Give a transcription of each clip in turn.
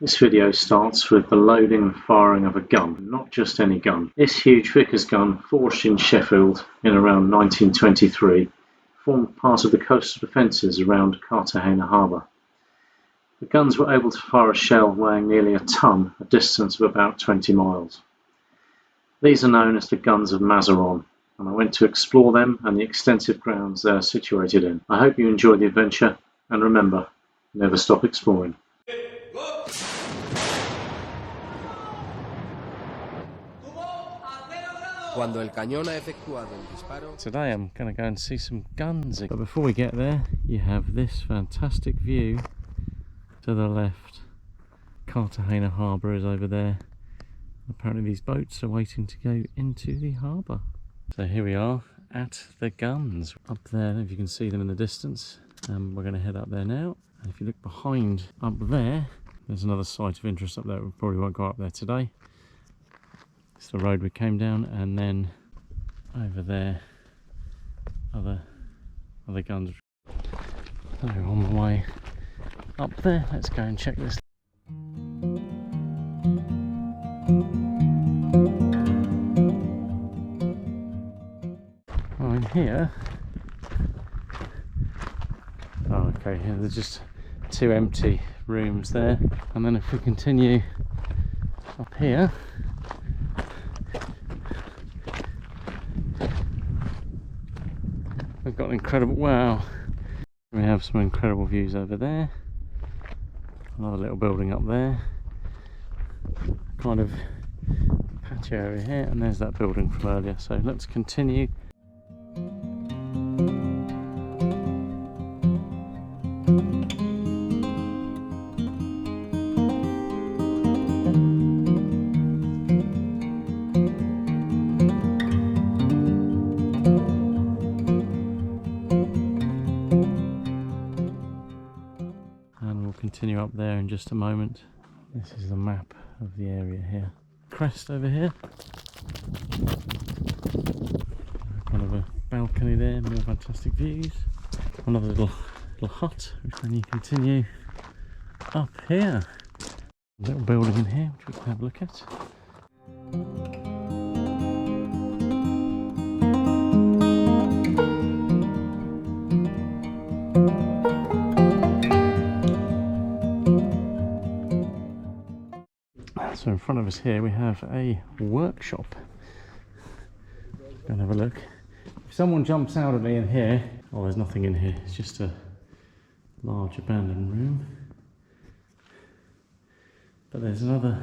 This video starts with the loading and firing of a gun, not just any gun. This huge Vickers gun, forged in Sheffield in around 1923, formed part of the coastal defences around Cartagena harbour. The guns were able to fire a shell weighing nearly a tonne, a distance of about 20 miles. These are known as the Guns of Mazarron, and I went to explore them and the extensive grounds they are situated in. I hope you enjoyed the adventure, and remember, never stop exploring. Today I'm going to go and see some guns. But before we get there, you have this fantastic view to the left. Cartagena harbour is over there. Apparently these boats are waiting to go into the harbour. So here we are at the guns. Up there, if you can see them in the distance. We're going to head up there now. And if you look behind up there, there's another site of interest up there. We probably won't go up there today. It's the road we came down, and then over there, other guns. So on the way up there, let's go and check this. Oh, in here. Oh, okay. Here there's just two empty rooms there, and then if we continue up here. We've got an incredible, wow, we have some incredible views over there, another little building up there, kind of patio area here, and there's that building from earlier. So let's continue. Continue up there in just a moment. This is the map of the area here. Crest over here. Kind of a balcony there, more fantastic views. Another little hut, and you continue up here. A little building in here which we can have a look at. So in front of us here we have a workshop. Go and have a look. If someone jumps out at me in here, oh, there's nothing in here, it's just a large abandoned room. But there's something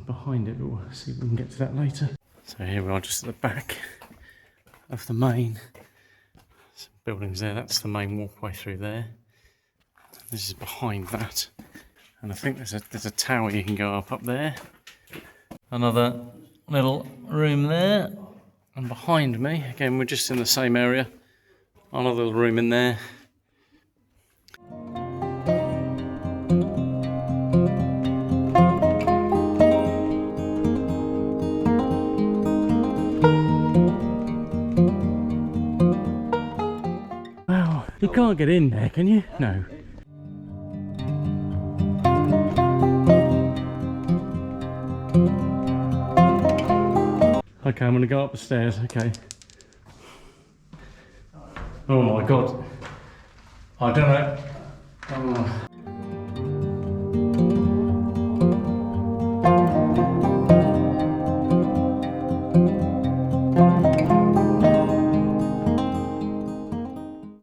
behind it, but we'll see if we can get to that later. So here we are, just at the back of the main. Some buildings there, that's the main walkway through there. This is behind that. And I think there's a tower you can go up there. Another little room there. And behind me, again, we're just in the same area. Another little room in there. Wow, you can't get in there, can you? No. Okay, I'm going to go up the stairs, okay. Oh my god. I don't know. Oh.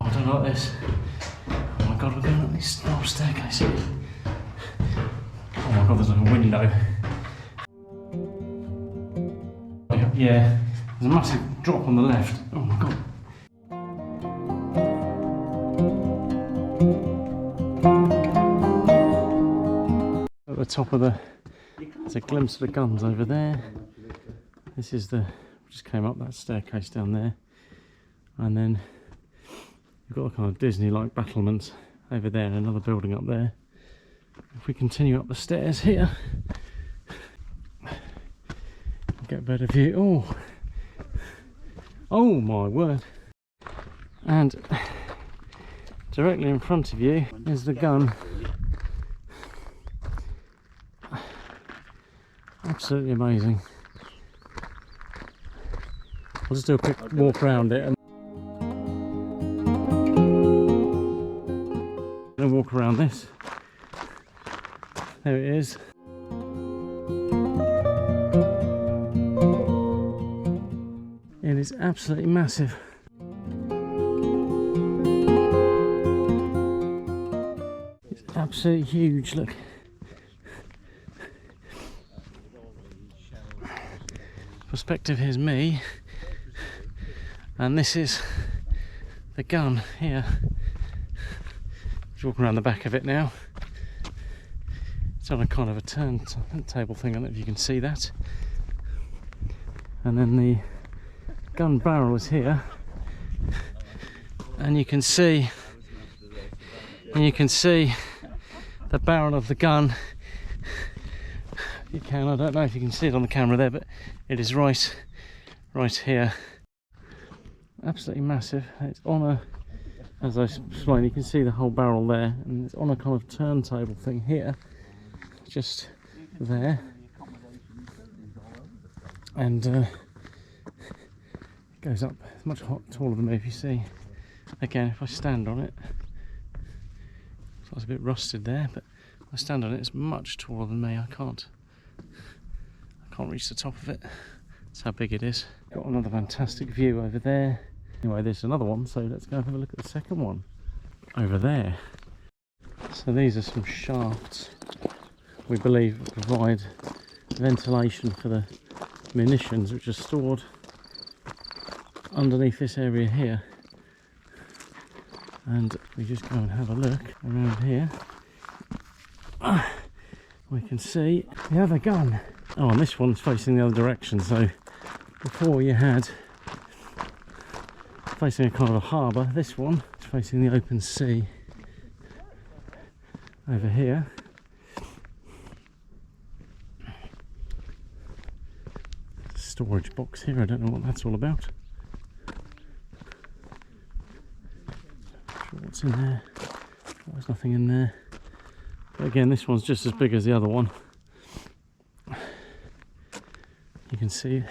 I don't like this. Oh my god, we're going up this narrow staircase. Oh my god, there's like a window. Yeah, there's a massive drop on the left. Oh my god. At the top of there's a glimpse of the guns over there. This is we just came up that staircase down there. And then you've got a kind of Disney-like battlements over there and another building up there. If we continue up the stairs here, get a better view. Oh my word. And directly in front of you is the gun Absolutely amazing. I'll just do a quick walk around it. I'm going to walk around this. There it is. It is absolutely massive. It's absolutely huge, look. Perspective, here's me, and this is the gun here. Just walking around the back of it now. It's on a kind of a turntable thing, I don't know if you can see that. And then the gun barrel is here, and you can see the barrel of the gun. You can, I don't know if you can see it on the camera there, but it is right here. Absolutely massive. It's on a, as I explained, you can see the whole barrel there, and it's on a kind of turntable thing here, just there. And it goes up much taller than me, if you see. Again, if I stand on it, so it's a bit rusted there, but if I stand on it, it's much taller than me. I can't reach the top of it. That's how big it is. Got another fantastic view over there. Anyway, there's another one, so let's go and have a look at the second one over there. So these are some shafts we believe provide ventilation for the munitions, which are stored underneath this area here. And we just go and have a look around here. We can see the other gun. Oh, and this one's facing the other direction. So before you had facing a kind of a harbour, this one is facing the open sea over here. Storage box here, I don't know what that's all about. Not sure what's in there. There's nothing in there. But again, this one's just as big as the other one. You can see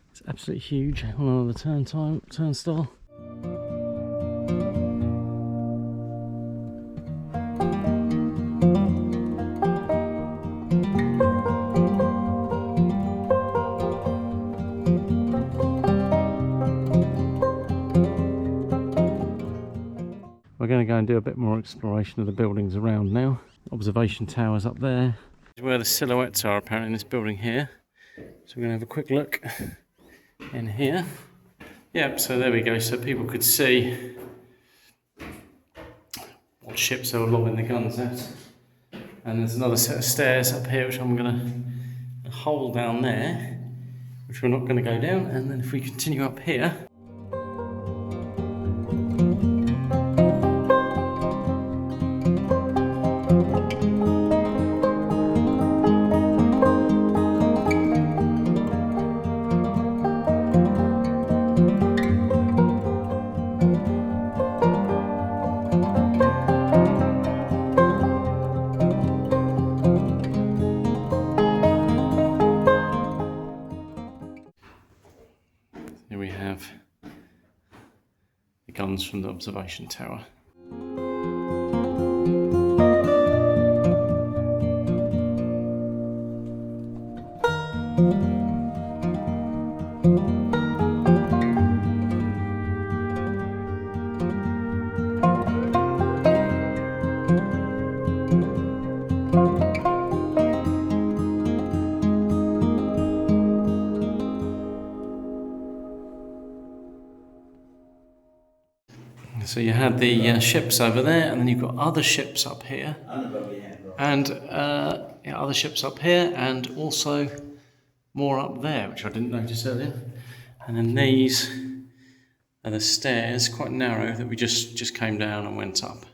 it's absolutely huge on another turnstile. We're going to go and do a bit more exploration of the buildings around now. Observation towers up there. This is where the silhouettes are apparently in this building here. So we're going to have a quick look in here. Yep, so there we go. So people could see what ships they were lobbing the guns at. And there's another set of stairs up here, which I'm going to hold down there, which we're not going to go down. And then if we continue up here, here we have the guns from the observation tower. So you had the ships over there, and then you've got other ships up here, and other ships up here, and also more up there, which I didn't notice earlier. And then these are the stairs, quite narrow, that we just came down and went up.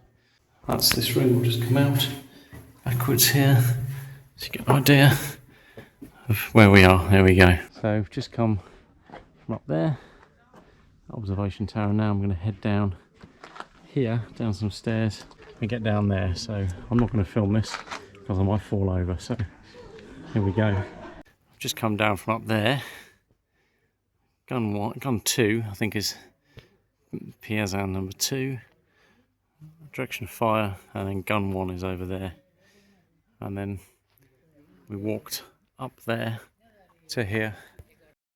That's this room. We'll just come out backwards here, so you get an idea of where we are. There we go. So we've just come from up there, observation tower. Now I'm going to head down here, down some stairs, and get down there. So I'm not going to film this because I might fall over. So Here we go. I've just come down from up there. Gun 2, I think, is Piazan number 2. Direction of fire, and then gun 1 is over there. And then we walked up there to here.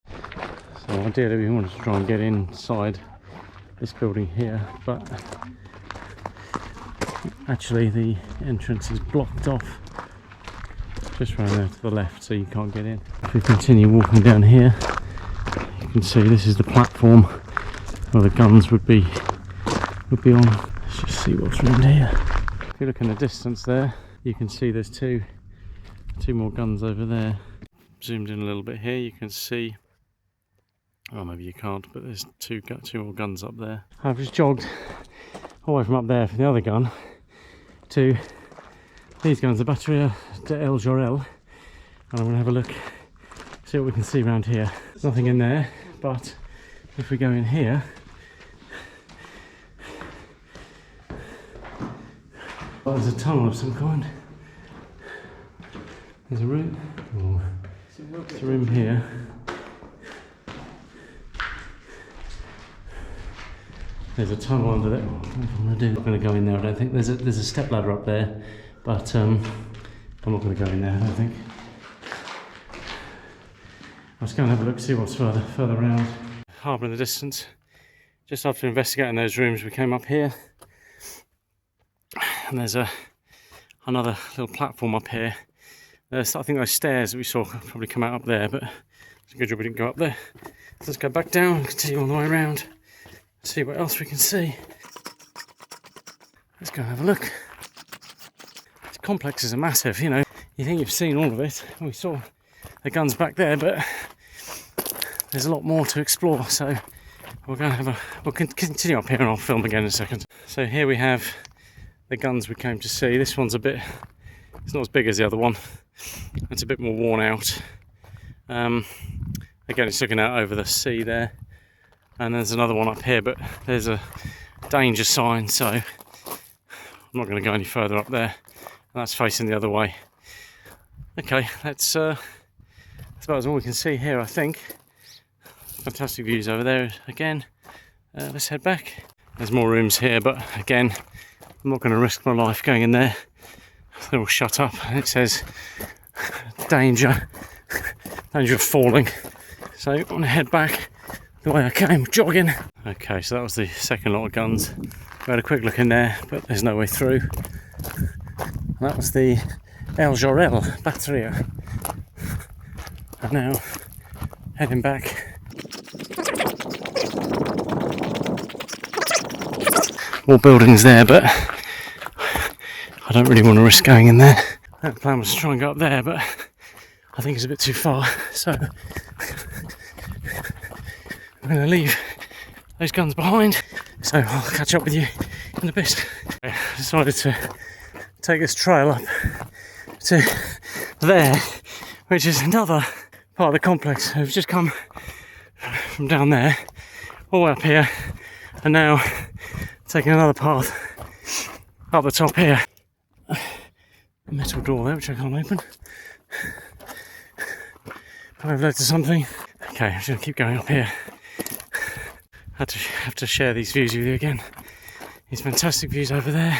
So ideally we wanted to try and get inside this building here, but actually the entrance is blocked off just round there to the left, so you can't get in. If we continue walking down here, you can see this is the platform where the guns would be on. Let's just see what's around here. If you look in the distance there, you can see there's two more guns over there. Zoomed in a little bit here, you can see, oh maybe you can't, but there's two more guns up there. I've just jogged all the way from up there for the other gun to these guns, the Batteria de El Jorel, and I'm going to have a look, see what we can see around here. There's nothing in there, but if we go in here, well, there's a tunnel of some kind. There's a room. Oh, there's a room here. There's a tunnel under there. What am I going to do? I'm not going to go in there. I don't think there's a step ladder up there, but I'm not going to go in there. I don't think. Let's go and have a look, see what's further around. Harbour in the distance. Just after investigating those rooms, we came up here, and there's another little platform up here. I think those stairs that we saw probably come out up there, but it's a good job we didn't go up there. So let's go back down, continue on the way around, see what else we can see. Let's go and have a look. These complexes are massive, you know. You think you've seen all of it. We saw the guns back there, but there's a lot more to explore. So we'll continue up here, and I'll film again in a second. So here we have the guns we came to see. This one's it's not as big as the other one. It's a bit more worn out. Again, it's looking out over the sea there. And there's another one up here, but there's a danger sign, so I'm not going to go any further up there. And that's facing the other way. Okay, that's about all we can see here, I think. Fantastic views over there again. Let's head back. There's more rooms here, but again, I'm not going to risk my life going in there. They're all shut up, and it says danger of falling. So I'm going to head back the way I came, jogging. Okay, so that was the second lot of guns. We had a quick look in there, but there's no way through. And that was the El Jorel Batteria. And now heading back. More buildings there, but I don't really want to risk going in there. That plan was to try and go up there, but I think it's a bit too far, so I'm going to leave those guns behind. So I'll catch up with you in a bit. I decided to take this trail up to there, which is another part of the complex. We've just come from down there all the way up here, and now taking another path up the top here. A metal door there which I can't open. I've led to something. Okay, I'm just going to keep going up here. Have to share these views with you again. These fantastic views over there.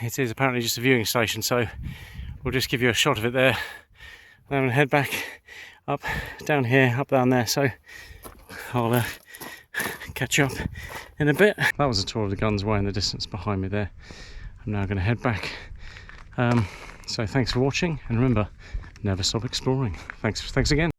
It is apparently just a viewing station, so we'll just give you a shot of it there. Then I'm going to head back up, down here, up down there, so I'll catch you up in a bit. That was a tour of the guns way in the distance behind me there. I'm now going to head back. So thanks for watching, and remember, never stop exploring. Thanks again.